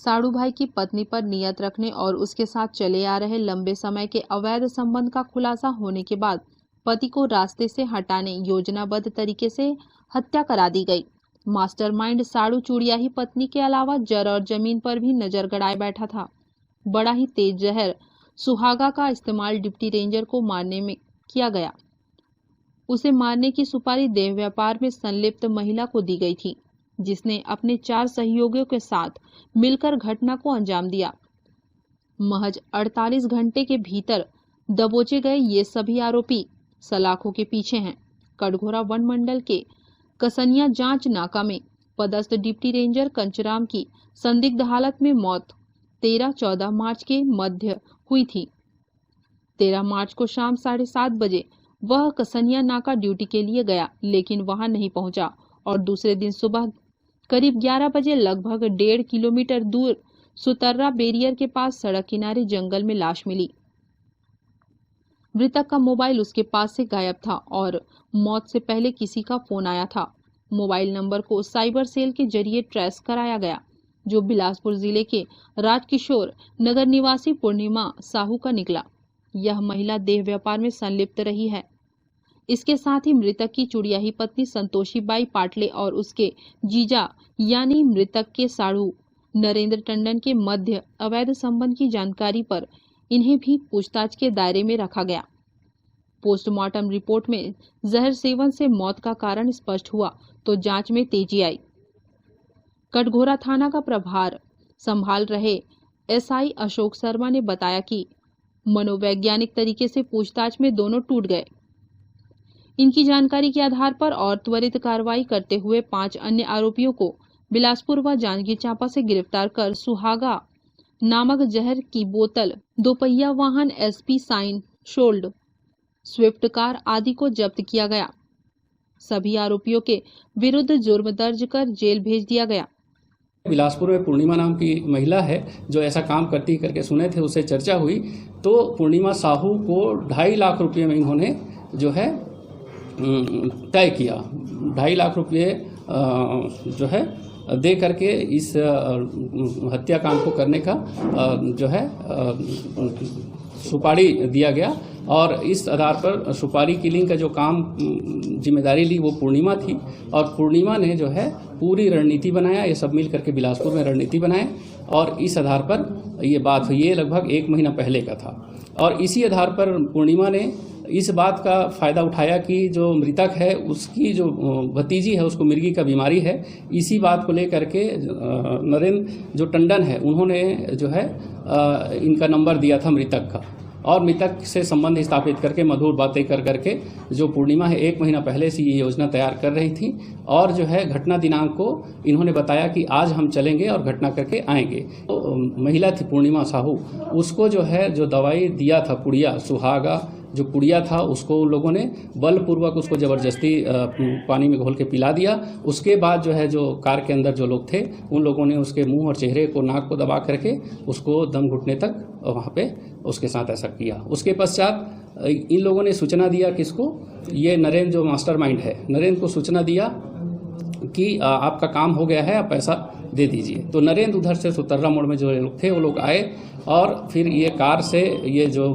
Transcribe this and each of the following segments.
साड़ू भाई की पत्नी पर नियत रखने और उसके साथ चले आ रहे लंबे समय के अवैध संबंध का खुलासा होने के बाद पति को रास्ते से हटाने योजनाबद्ध तरीके से हत्या करा दी गई। मास्टरमाइंड साड़ू चूड़िया ही पत्नी के अलावा जर और जमीन पर भी नजर गड़ाए बैठा था। बड़ा ही तेज जहर सुहागा का इस्तेमाल डिप्टी रेंजर को मारने में किया गया। उसे मारने की सुपारी देह व्यापार में संलिप्त महिला को दी गई थी, जिसने अपने 4 सहयोगियों के साथ मिलकर घटना को अंजाम दिया। महज 48 घंटे के भीतर दबोचे गए ये सभी आरोपी सलाखों के पीछे हैं। कटघोरा वन मंडल के कसनिया जांच नाका में पदस्थ डिप्टी रेंजर कंचराम की संदिग्ध हालत में मौत 13-14 मार्च के मध्य हुई थी। 13 मार्च को शाम 7:30 बजे वह कसनिया नाका ड्यूटी के लिए गया, लेकिन वहां नहीं पहुंचा और दूसरे दिन सुबह करीब 11 बजे लगभग 1.5 किलोमीटर दूर सुतर्रा बैरियर के पास सड़क किनारे जंगल में लाश मिली। मृतक का मोबाइल उसके पास से गायब था और मौत से पहले किसी का फोन आया था। मोबाइल नंबर को साइबर सेल के जरिए ट्रेस कराया गया, जो बिलासपुर जिले के राजकिशोर नगर निवासी पूर्णिमा साहू का निकला। यह महिला देह व्यापार में संलिप्त रही है। इसके साथ ही मृतक की चुड़ियाही पत्नी संतोषी बाई पाटले और उसके जीजा यानी मृतक के साड़ू नरेंद्र टंडन के मध्य अवैध संबंध की जानकारी पर इन्हें भी पूछताछ के दायरे में रखा गया। पोस्टमार्टम रिपोर्ट में जहर सेवन से मौत का कारण स्पष्ट हुआ तो जांच में तेजी आई। कटघोरा थाना का प्रभार संभाल रहे एसआई अशोक शर्मा ने बताया कि मनोवैज्ञानिक तरीके से पूछताछ में दोनों टूट गए। इनकी जानकारी के आधार पर और त्वरित कार्रवाई करते हुए 5 अन्य आरोपियों को बिलासपुर व जांजगीर चांपा से गिरफ्तार कर सुहागा नामक जहर की बोतल, 2 पहिया वाहन एसपी साइन शोल्ड, स्विफ्ट कार आदि को जब्त किया गया। सभी आरोपियों के विरुद्ध जुर्म दर्ज कर जेल भेज दिया गया। बिलासपुर में पूर्णिमा नाम की महिला है जो ऐसा काम करती करके सुने थे, उससे चर्चा हुई तो पूर्णिमा साहू को 2.5 लाख रुपये में इन्होंने जो है तय किया। 2.5 लाख रुपये जो है दे करके इस हत्याकांड को करने का जो है सुपारी दिया गया और इस आधार पर सुपारी किलिंग का जो काम जिम्मेदारी ली वो पूर्णिमा थी और पूर्णिमा ने जो है पूरी रणनीति बनाया। ये सब मिल करके बिलासपुर में रणनीति बनाए और इस आधार पर ये बात हुई। ये लगभग 1 महीना पहले का था और इसी आधार पर पूर्णिमा ने इस बात का फ़ायदा उठाया कि जो मृतक है उसकी जो भतीजी है उसको मिर्गी का बीमारी है। इसी बात को लेकर के नरेंद्र जो टंडन है उन्होंने जो है इनका नंबर दिया था मृतक का और मृतक से संबंध स्थापित करके मधुर बातें कर करके जो पूर्णिमा है 1 महीना पहले से ये योजना तैयार कर रही थी और जो है घटना दिनांक को इन्होंने बताया कि आज हम चलेंगे और घटना करके आएंगे। तो महिला थी पूर्णिमा साहू, उसको जो है जो दवाई दिया था पुड़िया सुहागा जो पुड़िया था उसको उन लोगों ने बलपूर्वक उसको ज़बरदस्ती पानी में घोल के पिला दिया। उसके बाद जो है जो कार के अंदर जो लोग थे उन लोगों ने उसके मुंह और चेहरे को नाक को दबा करके उसको दम घुटने तक वहाँ पे उसके साथ ऐसा किया। उसके पश्चात इन लोगों ने सूचना दिया किसको, ये नरेंद्र जो मास्टरमाइंड है नरेंद्र को सूचना दिया कि आपका काम हो गया है, आप पैसा दे दीजिए। तो नरेंद्र उधर से सुतर्रा मोड़ में जो लोग थे वो लोग आए और फिर ये कार से ये जो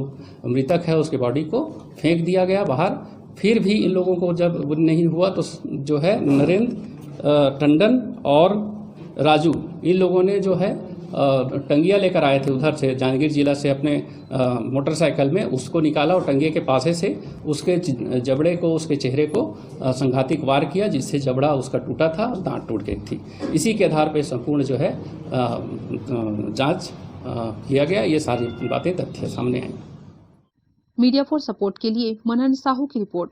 मृतक है उसके बॉडी को फेंक दिया गया बाहर। फिर भी इन लोगों को जब नहीं हुआ तो जो है नरेंद्र टंडन और राजू इन लोगों ने जो है टंगिया लेकर आए थे उधर से जांजगीर जिला से अपने मोटरसाइकिल में, उसको निकाला और टंगिए के पासे से उसके जबड़े को उसके चेहरे को संघातिक वार किया जिससे जबड़ा उसका टूटा था, दांत टूट गई थी। इसी के आधार पर संपूर्ण जो है जांच किया गया। ये सारी बातें तथ्य सामने आई। मीडिया फॉर सपोर्ट के लिए मनन साहू की रिपोर्ट।